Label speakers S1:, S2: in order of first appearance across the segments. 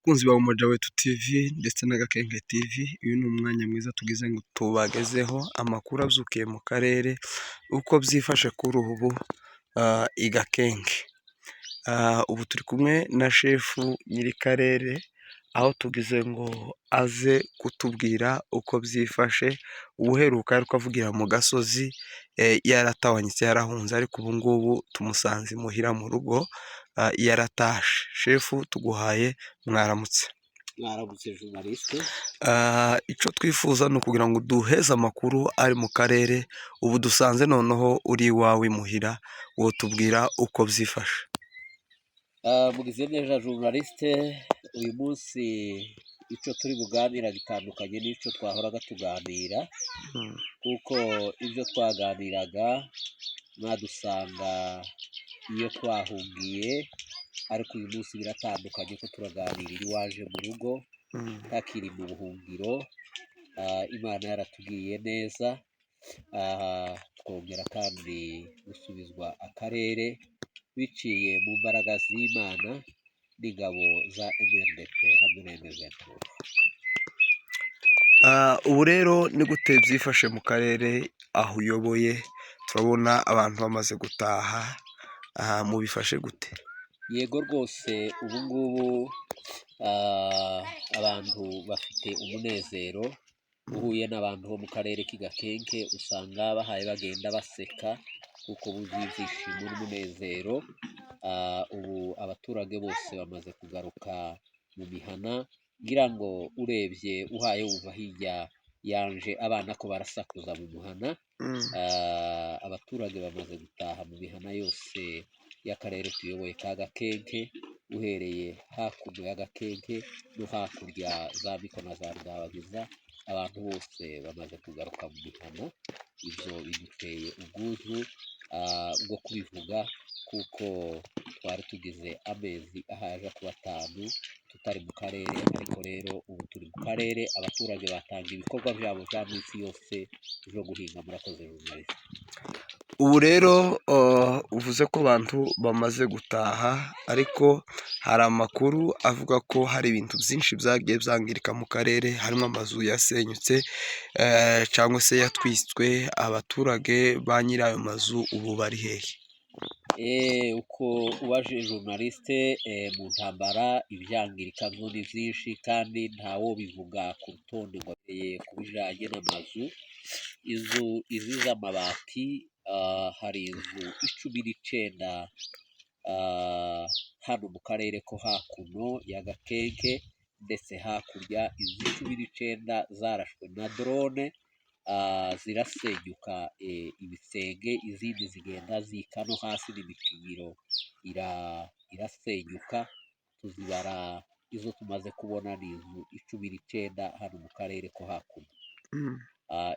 S1: Bakunzi ba Umoja Wetu TV ndetse na Gakenke TV, uyu ni umwanya mwiza tugize ngo tubagezeho amakuru azukiye mu karere uko byifashe kuri ubu i Gakenke. Ubu turi kumwe na shefu nyiri karere, aho tugize ngo aze kutubwira uko byifashe. Ubuheruka ariko avugira mu gasozi yaratawanyitse yarahunze, ariko ubu ngubu tumusanze imuhira mu rugo yaratashe. Shefu tuguhaye mwaramutse.
S2: Mwaramutse journaliste.
S1: Icyo twifuza ni ukugira ngo duheze amakuru ari mu karere. Ubu dusanze noneho uri iwawe imuhira, uwo tubwira uko byifashe.
S2: Mugize neza journaliste, uyu munsi icyo turi buganira bitandukanye n'icyo twahoraga tuganira, kuko ibyo twaganiraga mwadusanga iyo twahungiye, ariko uyu munsi biratandukanye ko turaganirira iwaje mu rugo ntakiri mu buhungiro. Imana yaratubwiye neza, twongera kandi gusubizwa akarere biciye mu mbaraga z'Imana n'ingabo za MRDP hamwe na MVT.
S1: Ubu rero ni gute byifashe mu karere aho uyoboye? Turabona abantu bamaze gutaha, mubifashe gute?
S2: Yego rwose, ubu ngubu abantu bafite umunezero. Uhuye n'abantu bo mu karere k'i Gakenke usanga bahaye bagenda baseka kuko buzuye ibyishimo n'umunezero. Ubu abaturage bose bamaze kugaruka mu mihana, ngira ngo urebye uhaye wumva hirya yanje abana ko barasakuza mu muhana. Abaturage bamaze gutaha mu mihana yose y'akarere tuyoboye ka Gakenke, uhereye hakurya ya Gakenke no hakurya za Miko na za Rudabagiza. Abantu bose bamaze kugaruka mu mihana. Ibyo biduteye ubwuzu bwo kubivuga, kuko twari tugize amezi ahaje kuba 5 tutari mu karere, ariko rero ubu turi mu karere. Abaturage batanga ibikorwa byabo bya minsi yose byo guhinga. Murakoze journaliste.
S1: Ubu rero uvuze ko abantu bamaze gutaha, ariko hari amakuru avuga ko hari ibintu byinshi byagiye byangirika mu karere, harimo amazu yasenyutse cyangwa se yatwiswe. Abaturage ba nyiri ayo mazu ubu bari hehe?
S2: Uko ubaje journaliste, mu ntambara ibyangirika byo ni byinshi kandi ntawo bivuga ku rutonde ngo ku bijyanye n'amazu. Izi z'amabati, hari inzu 19 hano mu karere ko hakuno ya Gakenke, ndetse hakurya izi 19 zarashwe na drone zirasenyuka ibisenge, izindi zigenda zika no hasi n'imipiro irasenyuka. Tuzibara izo tumaze kubona ni inzu 19 hano mu karere ko hakuno.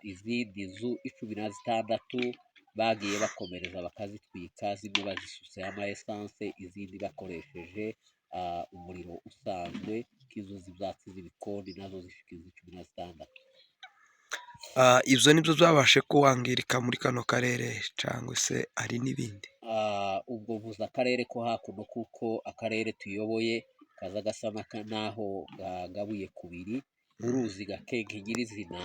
S2: Izindi nzu 16 bagiye bakomereza bakazitwika, zimwe bazisutseho ama essence, izindi bakoresheje umuriro usanzwe, nk'izo z'ibyatsi z'ibikoni nazo zishika 16.
S1: Ibyo nibyo byabashe kuwangirika muri kano karere cyangwa se hari n'ibindi?
S2: Ubwo mvuze akarere ko hakuno kuko akarere tuyoboye kaza gasa n'aho gagabuye kubiri. Uruzi Gakenke nyirizina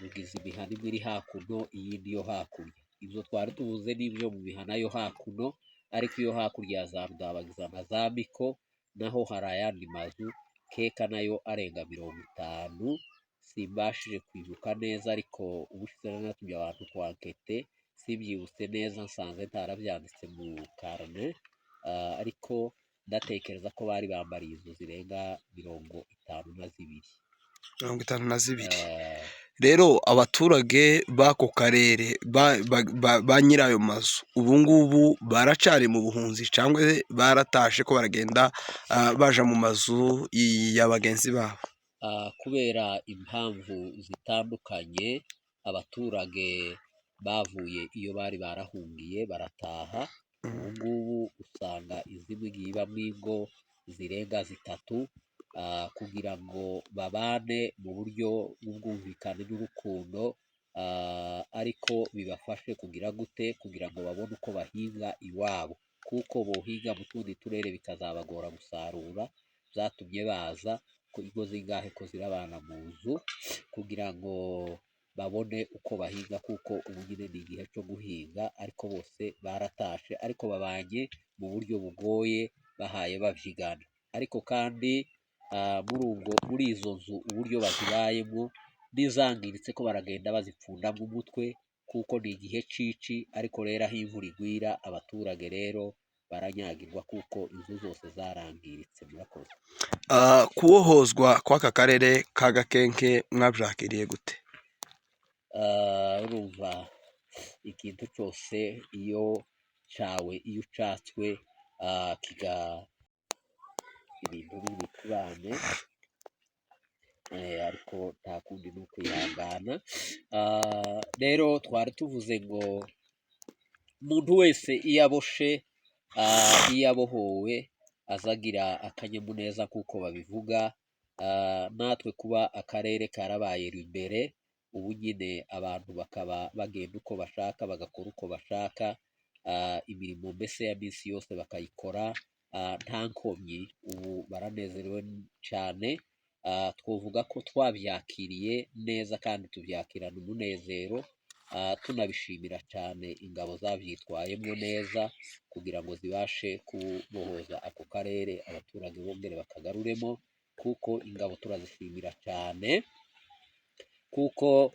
S2: rugize imihana imwe iri hakuno, iyindi yo hakurya. Ibyo twari tuvuze n'ibyo mu mihana yo hakuno, ariko iyo hakurya ya za Rudabagiza na za Miko naho hari ayandi mazu keka nayo arenga 50. Simbashije kwibuka neza, ariko ubushize natumye abantu kwankete, simbyibutse neza, nsanze ntarabyanditse mu karne, ariko ndatekereza ko bari bambariye inzu zirenga 52.
S1: 52. Rero abaturage b'ako karere ba nyiri ayo mazu ubu ngubu baracari mu buhunzi cyangwa baratashe ko baragenda baja mu mazu ya bagenzi babo?
S2: Kubera impamvu zitandukanye, abaturage bavuye iyo bari barahungiye barataha. Ubu ngubu usanga izimwe ibamo ingo zirenga 3 kugira ngo babane mu buryo bw'ubwumvikane n'urukundo, ariko bibafashe kugira gute, kugira ngo babone uko bahinga iwabo, kuko bohinga mu tundi turere bikazabagora gusarura. zatumye baza ko ingo zingahe ko zirabana mu nzu kugira ngo babone uko bahinga, kuko ubu nyine ni igihe cyo guhinga, ariko bose baratashe, ariko babanye mu buryo bugoye bahaye babyigana. Ariko kandi muri izo nzu uburyo bazibayemo n'izangiritse ko baragenda bazipfundamo umutwe, kuko ni igihe cici, ariko rero aho imvura igwira abaturage rero baranyagirwa kuko inzu zose zarangiritse. Murakoze.
S1: Kubohozwa kw'aka karere ka Gakenke mwabyakiriye gute?
S2: Urumva ikintu cyose iyo ucatswe ibintu n'ibicurane, ariko nta kundi ni ukwihangana. Rero twari tuvuze ngo umuntu wese iyo aboshe, iyo abohowe azagira akanyamuneza kuko babivuga. Natwe kuba akarere karabaye imbere, ubu nyine abantu bakaba bagenda uko bashaka, bagakora uko bashaka, imirimo mbese ya minsi yose bakayikora nta nkomyi. Ubu baranezerewe cyane. Twavuga ko twabyakiriye neza kandi tubyakirana umunezero, tunabishimira cyane ingabo zabyitwayemo neza kugira ngo zibashe kubohoza ako karere, abaturage bongere bakagaruremo, kuko ingabo turazishimira cyane, kuko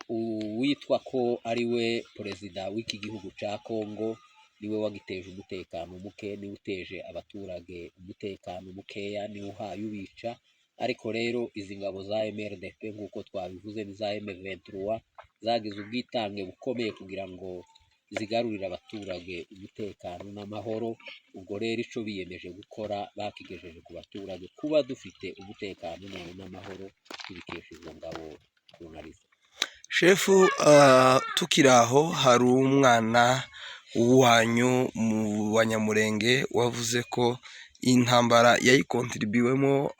S2: uwitwa ko ari we perezida w'iki gihugu cya Kongo niwe wagiteje umutekano muke, niwe uteje abaturage umutekano mukeya, niwe uhaye ubica. Ariko rero izi ngabo za MRDP nk'uko twabivuze n'iza M23 zagize ubwitange bukomeye kugira ngo zigarurire abaturage umutekano n'amahoro. Ubwo rero icyo biyemeje gukora bakigejeje ku baturage, kuba dufite umutekano n'amahoro tubikesha izo ngabo tunariza.
S1: Shefu, tukiri aho, hari umwana wanyu mu Banyamurenge wavuze ko intambara yayikontribuwemo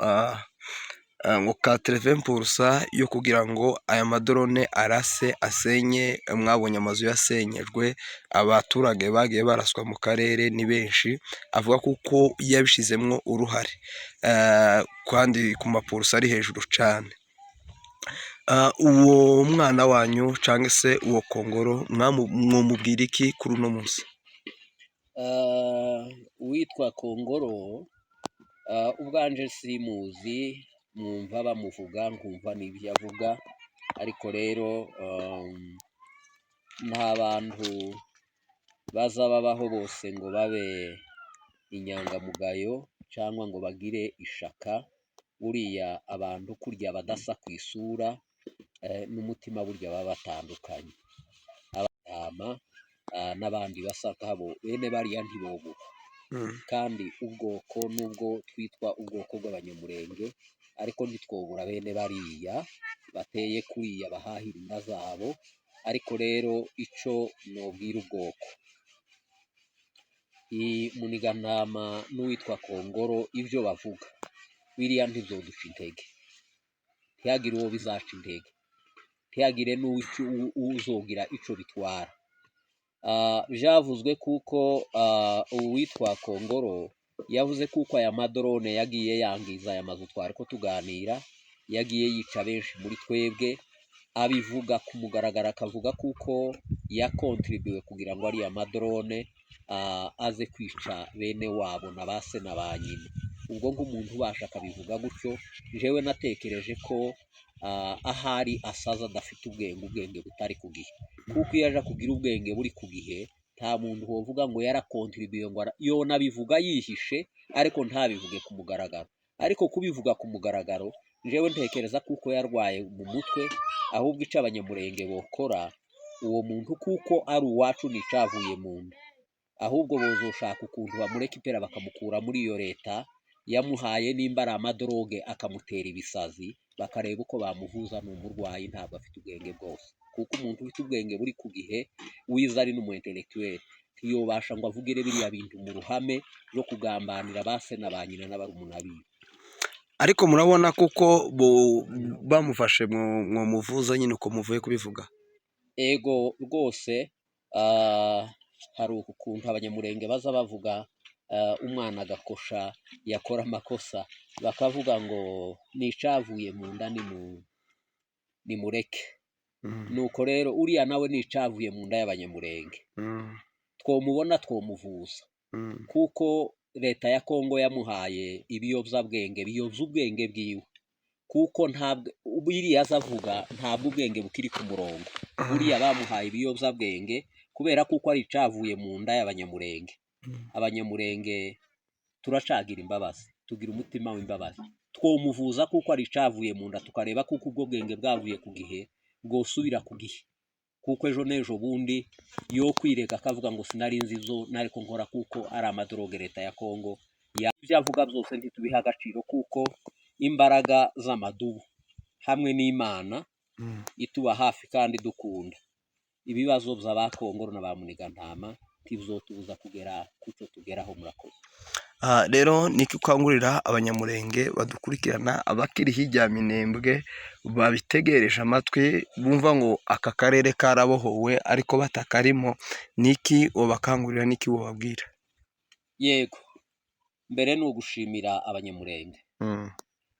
S1: ngo 80% yo kugira ngo aya madrone arase asenye. Mwabonye amazu yasenyejwe, abaturage bagiye baraswa mu karere ni benshi, avuga kuko yabishizemo uruhare kandi ku mapurusa ari hejuru cyane. Uwo mwana wanyu cyangwa se uwo Kongoro mwamubwira iki kuri uno munsi?
S2: Uwitwa Kongoro ubwanje simuzi, mwumva bamuvuga nkumva n'ibyo avuga, ariko rero nta bantu baza babaho bose ngo babe inyangamugayo cyangwa ngo bagire ishaka. Buriya abantu kurya badasa ku isura n'umutima burya baba batandukanye. Abatama n'abandi basa nkabo bene bariya ntibobuka. Kandi ubwoko nubwo twitwa ubwoko bw'Abanyamurenge, ariko ntitwobura bene bariya bateye kuriya bahahira inda zabo. Ariko rero icyo nobwira ubwoko, Muniganama n'uwitwa Kongoro ibyo bavuga biriya ntibyoduca intege, ntihagire uwo bizaca intege, ntihagire n'uzogira icyo bitwara. Byavuzwe kuko uwitwa Kongoro yavuze kuko aya madrone yagiye yangiza aya mazu twari ko tuganira, yagiye yica benshi muri twebwe. Abivuga ku mugaragaro, akavuga kuko yakontribuwe kugira ngo ariya madrone aze kwica bene wabo na ba se na ba nyina. Ubwo nk'umuntu ubasha akabivuga gutyo, jewe natekereje ko ahari asaza adafite ubwenge butari ku gihe, kuko iyo aje kugira ubwenge buri ku gihe nta muntu wovuga ngo yarakontribuye, ngo yona bivuga yihishe ariko ntabivuge ku mugaragaro. Ariko kubivuga ku mugaragaro, jewe ntekereza kuko yarwaye mu mutwe. Ahubwo icyo Abanyamurenge bokora, uwo muntu kuko ari uwacu n'icavuye mu nda, ahubwo bozoshaka ukuntu bamureka ipera bakamukura muri iyo leta yamuhaye, nimba ari amadroge akamutera ibisazi, bakareba uko bamuvuza. Ni umurwayi, ntabwo afite ubwenge bwose, kuko umuntu ufite ubwenge buri ku gihe wiza ari n'umu intellectuel ntiyobasha ngo avugire biriya bintu mu ruhame no kugambanira ba se na ba nyina n'abarumuna biwe.
S1: Ariko murabona kuko bamufashe mwo muvuza nyine uko muvuye kubivuga.
S2: Ego rwose, hari ukuntu Abanyamurenge baza bavuga umwana agakosha yakora amakosa bakavuga ngo nicavuye mu nda nimureke. Nuko rero uriya nawe nicavuye mu nda y'abanyamurenge, twomubona twomuvuza, kuko leta ya Kongo yamuhaye ibiyobyabwenge biyoza ubwenge bwiwe, kuko ntabwo biriya azavuga ntabwo ubwenge bukiri ku murongo. Buriya bamuhaye ibiyobyabwenge kubera kuko ari icavuye mu nda y'abanyamurenge. Abanyamurenge turacagira imbabazi, tugira umutima w'imbabazi, twomuvuza kuko ari icavuye mu nda, tukareba kuko ubwo bwenge bwavuye ku gihe bwosubira ku gihe, kuko ejo n'ejo bundi yo kwirega akavuga ngo sinari nzi izo nariko nkora kuko ari amadroge leta ya Kongo. Ibyo avuga byose ntitubiha agaciro, kuko imbaraga z'amadubu hamwe n'Imana ituba hafi kandi dukunda, ibibazo by'abakongo na ba Munigantama ntibizotubuza kugera kuco tugeraho. Murakoze.
S1: Rero niki ukangurira abanyamurenge badukurikirana abakiri hirya ya Minembwe babitegereje amatwi bumva ngo aka karere karabohowe ariko batakarimo, niki ubakangurira, niki ubabwira?
S2: Yego, mbere ni ugushimira abanyamurenge,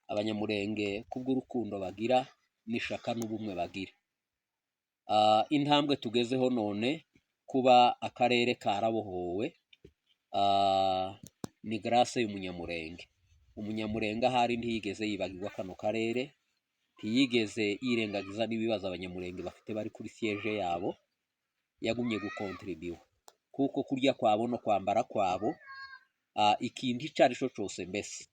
S2: abanyamurenge kubw'urukundo bagira n'ishaka n'ubumwe bagira. Intambwe tugezeho none kuba akarere karabohowe ni grâce y'umunyamurenge. Umunyamurenge ahari ntiyigeze yibagirwa kano karere, ntiyigeze yirengagiza n'ibibazo abanyamurenge bafite bari kuri siège yabo, yagumye gukontribuwa, kuko kurya kwabo no kwambara kwabo ikintu icyo ari cyo cyose mbese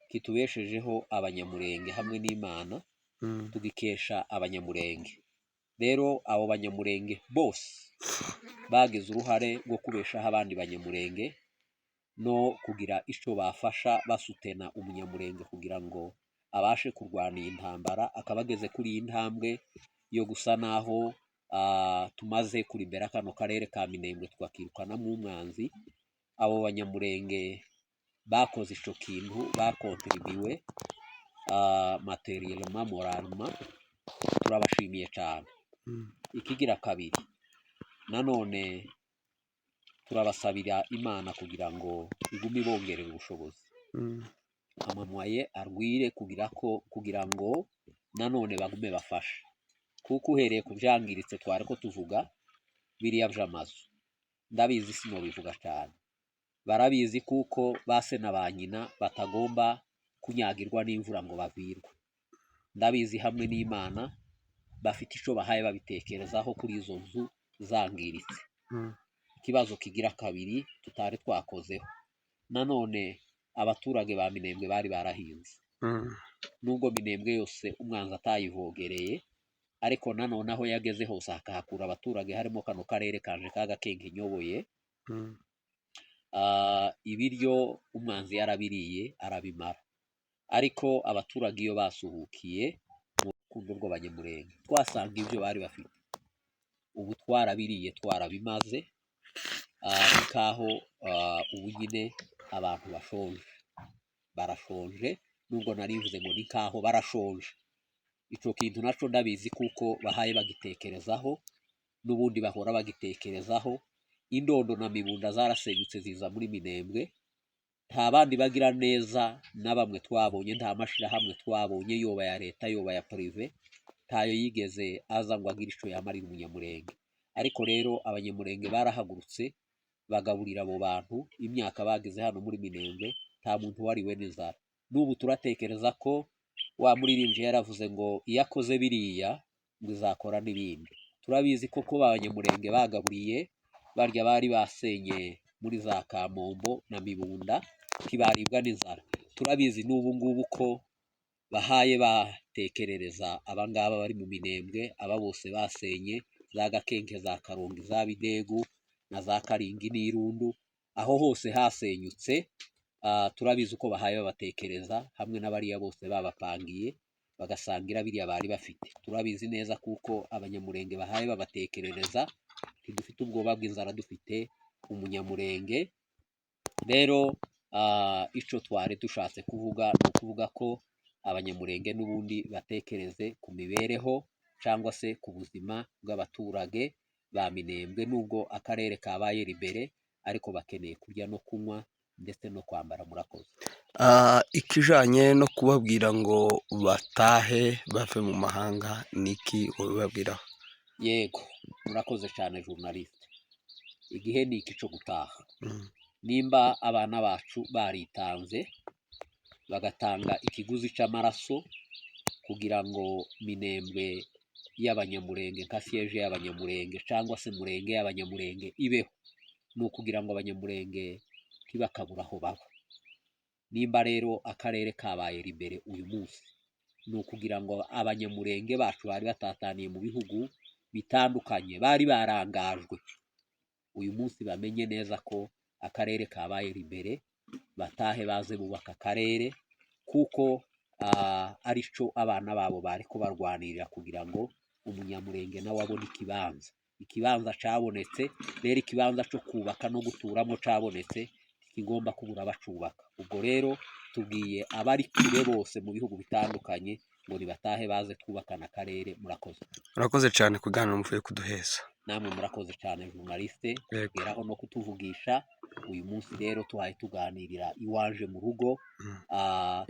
S2: kitubeshejeho abanyamurenge hamwe n'Imana, tugikesha abanyamurenge. Rero abo banyamurenge bose bagize uruhare rwo kubeshaho abandi banyamurenge no kugira icyo bafasha basutena umunyamurenge kugira ngo abashe kurwana iyi ntambara, akaba ageze kuri iyi ntambwe yo gusa naho tumaze kurimbera kano karere ka Minembwe tukakirukanamo umwanzi. Abo banyamurenge bakoze ico kintu, bakontribuwe materiellement, moralement, turabashimiye cyane. Ikigira kabiri, nanone turabasabira Imana kugira ngo igume ibongerera ubushobozi, amamwaye arwire kugira ngo nanone bagume bafashe, kuko uhereye ku byangiritse twari ko tuvuga biriya by'amazu, ndabizi sinobivuga cyane, barabizi kuko base na ba nyina batagomba kunyagirwa n'imvura ngo bavirwe. Ndabizi hamwe n'Imana bafite icyo bahaye babitekerezaho kuri izo nzu zangiritse. Ikibazo kigira kabiri tutari twakozeho, nanone abaturage ba Minembwe bari barahinze, nubwo Minembwe yose umwanzi atayivogereye, ariko nanone aho yageze hose akahakura abaturage, harimo kano karere kanje ka Gakenke nyoboye. Ibiryo umwanzi yarabiriye arabimara, ariko abaturage iyo basuhukiye mu rukundo rw'abanyamurenge twasanga ibyo bari bafite ubu twarabiriye twarabimaze, nkaho ubu nyine abantu barashonje, nubwo narivuze ngo ni nkaho barashonje. Ico kintu naco ndabizi kuko bahaye bagitekerezaho, n'ubundi bahora bagitekerezaho. Indondo na Mibunda zarasenyutse ziza muri Minembwe, nta bandi bagira neza na bamwe twabonye, nta mashirahamwe twabonye, yoba ya leta yoba ya prive, ntayo yigeze aza ngo agire ico yamarira umunyamurenge. Ariko rero abanyamurenge barahagurutse bagaburira abo bantu, imyaka bagize hano muri Minembwe nta muntu wariwe n'inzara. N'ubu turatekereza ko wa muririmbyi yaravuze ngo iyo akoze biriya ngo izakora n'ibindi. Turabizi ko kuba abanyamurenge bagaburiye barya bari basenye muri za Kamombo na Mibunda ntibaribwa n'inzara. Turabizi n'ubu ngubu ko bahaye batekerereza abangaba bari mu Minembwe, aba bose basenye za Gakenke, za Karongi, za Bidegu na za Karingi n'Irundu, aho hose hasenyutse. Turabizi uko bahaye babatekereza hamwe n'abariya bose babapangiye bagasangira biriya bari bafite. Turabizi neza kuko abanyamurenge bahaye babatekerereza, ntidufite ubwoba bw'inzara, dufite umunyamurenge. Rero ico twari dushatse kuvuga ni ukuvuga ko abanyamurenge n'ubundi batekereze ku mibereho cyangwa se ku buzima bw'abaturage ba Minembwe. Nubwo akarere kabaye libere, ariko bakeneye kurya no kunywa, ndetse no kwambara. Murakoze.
S1: Ikijanye no kubabwira ngo batahe bave mu mahanga ni iki ubibabwiraho?
S2: Yego, murakoze cyane journaliste. Igihe ni iki cyo gutaha.
S1: Mm.
S2: Nimba abana bacu baritanze bagatanga ikiguzi cy'amaraso kugira ngo Minembwe y'Abanyamulenge nka siyeje y'Abanyamulenge cyangwa se Murenge y'Abanyamulenge ibeho, ni ukugira ngo Abanyamulenge ntibakabura aho baba. Nimba rero akarere kabaye libere uyu munsi, ni ukugira ngo Abanyamulenge bacu bari batataniye mu bihugu bitandukanye, bari barangajwe, uyu munsi bamenye neza ko akarere kabaye libere, batahe baze bubaka akarere, kuko ari cyo abana babo bari kubarwanirira kugira ngo Umunyamulenge nawe abone ikibanza cyabonetse. Rero ikibanza cyo kubaka no guturamo cyabonetse, kigomba kubura bacubaka. Ubwo rero tubwiye abari kure bose mu bihugu bitandukanye ngo nibatahe baze twubakana akarere. Murakoze.
S1: Murakoze cyane kuganira muvuye kuduheza.
S2: Namwe murakoze cyane journaliste kugeraho no kutuvugisha. Uyu munsi rero tuhaye tuganirira iwanje mu rugo,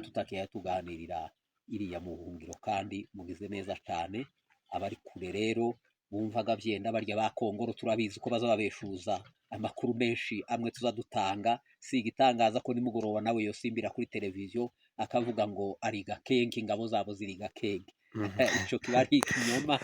S2: tutakiye tuganirira iriya mu buhungiro, kandi mugize neza cyane. Abari kure rero bumvaga byenda barya ba Kongoro, turabizi ko bazababeshuza amakuru menshi amwe tuzadutanga. Si igitangaza ko nimugoroba nawe yosimbira kuri televiziyo akavuga ngo ari Gakenke, ingabo zabo ziri Gakenke. Icyo kiba ari ikinyoma.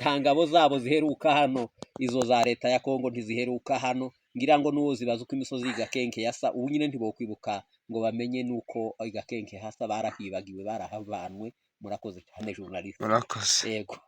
S2: Nta ngabo zabo ziheruka hano, izo za leta ya Kongo ntiziheruka hano. Ngira ngo n'uwo zibaza uko imisozi y'Gakenke yasa, ubu nyine ntibokwibuka ngo bamenye nuko Gakenke hasa, barahibagiwe, barahavanwe. Murakoze cyane journaliste.
S1: Murakoze.
S2: Yego.